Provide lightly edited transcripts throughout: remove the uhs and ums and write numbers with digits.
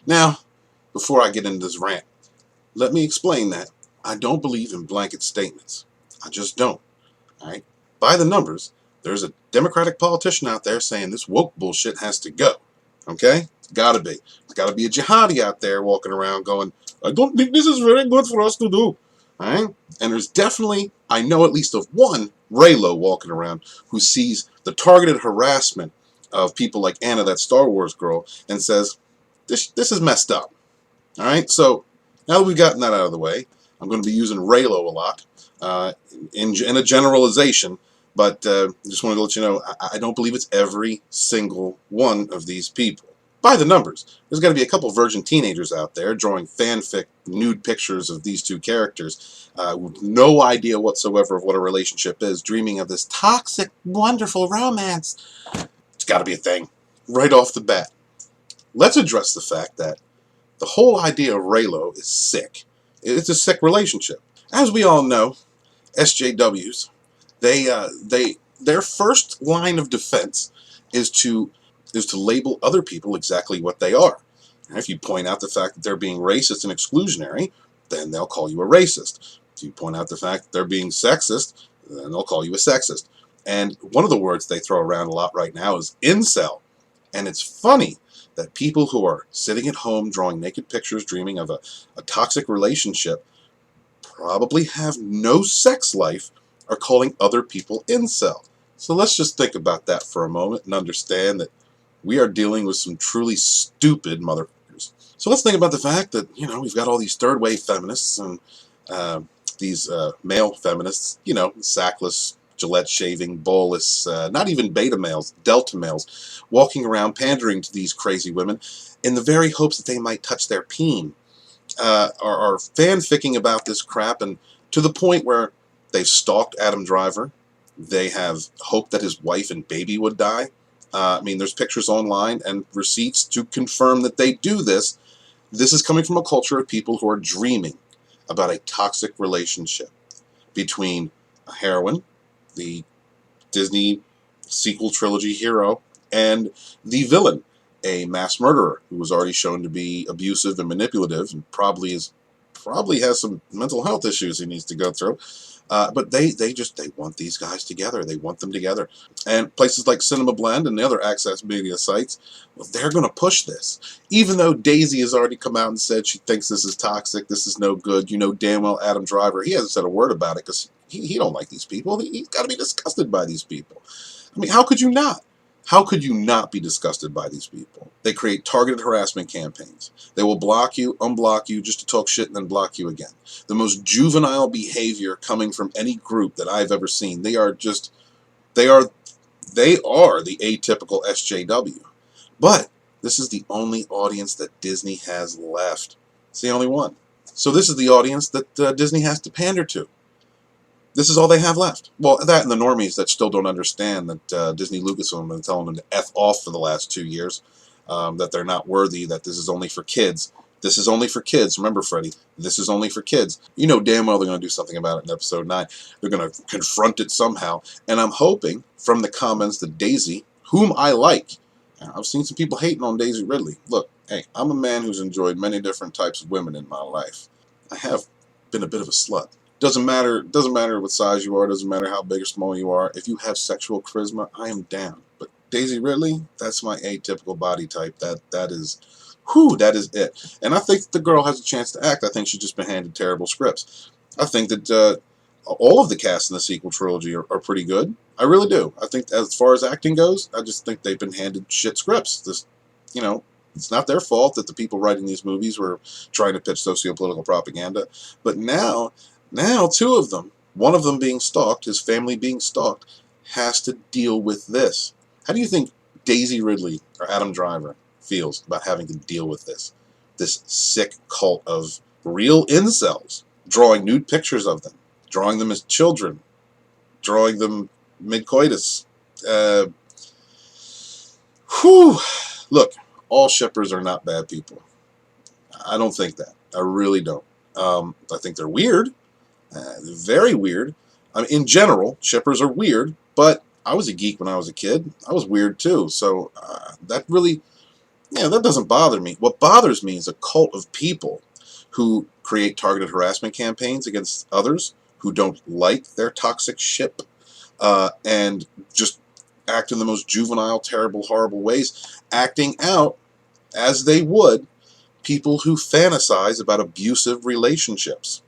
Now, before I get into this rant, let me explain that I don't believe in blanket statements. I just don't. All right? By the numbers, there's a Democratic politician out there saying this woke bullshit has to go. Okay? It's gotta be. There's gotta be a jihadi out there walking around going, I don't think this is very good for us to do. Alright? And there's definitely, I know at least of one Reylo walking around who sees the targeted harassment of people like Anna, that Star Wars girl, and says, this is messed up. Alright? So, now that we've gotten that out of the way, I'm going to be using Reylo a lot in a generalization, but just wanted to let you know I don't believe it's every single one of these people. By the numbers, there's got to be a couple virgin teenagers out there drawing fanfic nude pictures of these two characters with no idea whatsoever of what a relationship is, dreaming of this toxic, wonderful romance. It's got to be a thing right off the bat. Let's address the fact that the whole idea of Reylo is sick. It's a sick relationship. As we all know, SJWs, their first line of defense is to label other people exactly what they are. And if you point out the fact that they're being racist and exclusionary, then they'll call you a racist. If you point out the fact that they're being sexist, then they'll call you a sexist. And one of the words they throw around a lot right now is incel. And it's funny that people who are sitting at home drawing naked pictures, dreaming of a toxic relationship, probably have no sex life, are calling other people incel. So let's just think about that for a moment and understand that we are dealing with some truly stupid motherfuckers. So let's think about the fact that, we've got all these third wave feminists and these male feminists, sackless, Gillette shaving, ballless, not even beta males, delta males, walking around pandering to these crazy women in the very hopes that they might touch their peen. Are fanficking about this crap, and to the point where they've stalked Adam Driver. They have hoped that his wife and baby would die. There's pictures online and receipts to confirm that they do this. This is coming from a culture of people who are dreaming about a toxic relationship between a heroine, the Disney sequel trilogy hero, and the villain, a mass murderer who was already shown to be abusive and manipulative, and probably has some mental health issues he needs to go through. But they want these guys together. They want them together. And places like Cinema Blend and the other access media sites, well, they're going to push this. Even though Daisy has already come out and said she thinks this is toxic, this is no good. You know damn well Adam Driver, he hasn't said a word about it because he don't like these people. He's got to be disgusted by these people. How could you not? How could you not be disgusted by these people? They create targeted harassment campaigns. They will block you, unblock you, just to talk shit and then block you again. The most juvenile behavior coming from any group that I've ever seen. They are the atypical SJW. But this is the only audience that Disney has left. It's the only one. So this is the audience that Disney has to pander to. This is all they have left. Well, that and the normies that still don't understand that Disney Lucasfilm has been telling them to F off for the last 2 years, that they're not worthy, that this is only for kids. This is only for kids. Remember, Freddie, this is only for kids. You know damn well they're going to do something about it in Episode 9. They're going to confront it somehow. And I'm hoping from the comments that Daisy, whom I like, I've seen some people hating on Daisy Ridley. Look, hey, I'm a man who's enjoyed many different types of women in my life. I have been a bit of a slut. Doesn't matter what size you are, doesn't matter how big or small you are. If you have sexual charisma, I am down. But Daisy Ridley, that's my atypical body type. That is it. And I think the girl has a chance to act. I think she's just been handed terrible scripts. I think that all of the cast in the sequel trilogy are pretty good. I really do. I think as far as acting goes, I just think they've been handed shit scripts. It's not their fault that the people writing these movies were trying to pitch socio-political propaganda. But now, two of them, one of them being stalked, his family being stalked, has to deal with this. How do you think Daisy Ridley or Adam Driver feels about having to deal with this? This sick cult of real incels, drawing nude pictures of them, drawing them as children, drawing them mid-coitus. Look, all shippers are not bad people. I don't think that. I really don't. I think they're weird. Very weird. In general, shippers are weird, but I was a geek when I was a kid. I was weird too. So that really, Yeah, that doesn't bother me. What bothers me is a cult of people who create targeted harassment campaigns against others who don't like their toxic ship, and just act in the most juvenile, terrible, horrible ways, acting out as they would people who fantasize about abusive relationships.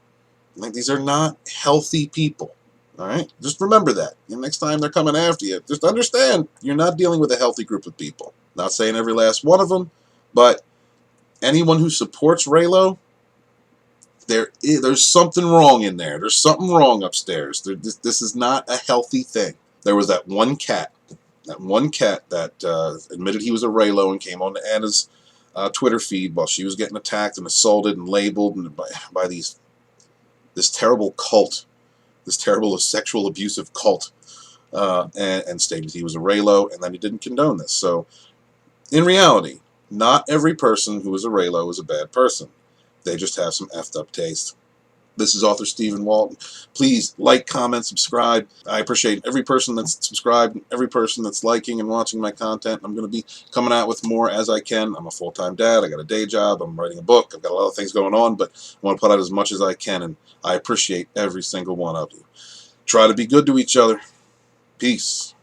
Like, these are not healthy people. All right? Just remember that. And next time they're coming after you, just understand you're not dealing with a healthy group of people. Not saying every last one of them, but anyone who supports Reylo, there's something wrong in there. There's something wrong upstairs. This is not a healthy thing. There was that one cat that admitted he was a Reylo and came on to Anna's Twitter feed while she was getting attacked and assaulted and labeled and by this terrible cult, this terrible sexual abusive cult, and stated he was a Reylo and that he didn't condone this. So, in reality, not every person who is a Reylo is a bad person. They just have some effed up taste. This is author Stephen Walton. Please like, comment, subscribe. I appreciate every person that's subscribed, every person that's liking and watching my content. I'm going to be coming out with more as I can. I'm a full-time dad. I got a day job. I'm writing a book. I've got a lot of things going on, but I want to put out as much as I can, and I appreciate every single one of you. Try to be good to each other. Peace.